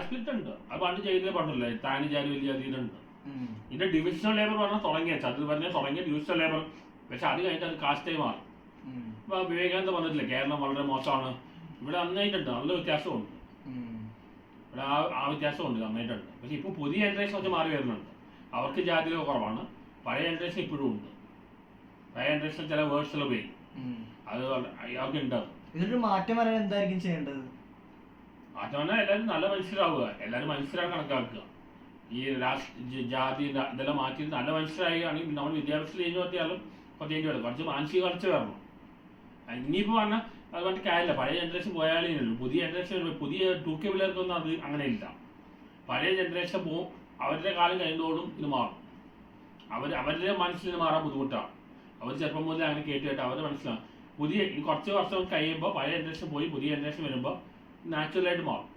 Split ഉണ്ട്. അത് പണ്ട് ചെയ്തേ പണ്ടല്ലേ, താനി ജാതി വലിയ ജാതിയിലുണ്ട്. ഇതിന്റെ ഡിവിഷണൽ ലേബർ പറഞ്ഞാൽ തുടങ്ങിയ ചതുർ പറഞ്ഞാൽ തുടങ്ങിയ ഡിവിഷണൽ ലേബർ. പക്ഷെ അത് കഴിഞ്ഞിട്ട് അത് കാസ്റ്റായി മാറി. ഇപ്പൊ വിവേകാനന്ദ പറഞ്ഞിട്ടില്ല കേരളം വളരെ മോശമാണ്. ഇവിടെ നന്നായിട്ടുണ്ട്, നല്ല വ്യത്യാസമുണ്ട്. ഇവിടെ ആ വ്യത്യാസമുണ്ട്, നന്നായിട്ടുണ്ട്. പക്ഷെ ഇപ്പൊ പുതിയ ജനറേഷൻ കുറച്ച് മാറി വരുന്നുണ്ട്. അവർക്ക് ജാതികൾ കുറവാണ്. പഴയ ജനറേഷൻ ഇപ്പോഴും ഉണ്ട്. പഴയ ജനറേഷൻ ചില വേർഡ്സിൽ പോയി അത് അവർക്ക് ഉണ്ടാവും. ഇതൊരു മാറ്റം വരാൻ എന്തായിരിക്കും ചെയ്യേണ്ടത്? മാറ്റം പറഞ്ഞാൽ എല്ലാവരും നല്ല മനുഷ്യരാവുക, എല്ലാവരും മനുഷ്യരായി കണക്കാക്കുക. ഈ ജാതി ഇതെല്ലാം മാറ്റി നല്ല മനുഷ്യരാകുകയാണെങ്കിൽ നമ്മൾ വിദ്യാഭ്യാസത്തിൽ ചേഞ്ച് പറ്റിയാലും കുറച്ച് ചേഞ്ച് വരും. കുറച്ച് മാനസിക വളർച്ച വരണം. ഇനിയിപ്പോൾ പറഞ്ഞാൽ അത് പറഞ്ഞിട്ട് കാര്യമില്ല. പഴയ ജനറേഷൻ പോയാലേ ഉള്ളൂ. പുതിയ ജനറേഷൻ പുതിയ 2K പിള്ളേർക്കൊന്നും അത് അങ്ങനെ ഇല്ല. പഴയ ജനറേഷൻ പോവും, അവരുടെ കാലം കഴിയുന്നതോടും ഇത് മാറും. അവരുടെ മനസ്സിന് മാറാൻ ബുദ്ധിമുട്ടാണ്. അവർ ചെറുപ്പം മുതലേ അങ്ങനെ കേട്ട് അവരുടെ മനസ്സിലാണ്. കുറച്ച് വർഷം കഴിയുമ്പോൾ പഴയ ജനറേഷൻ പോയി പുതിയ ജനറേഷൻ വരുമ്പോൾ നാച്ചുറലായിട്ട് മാറും.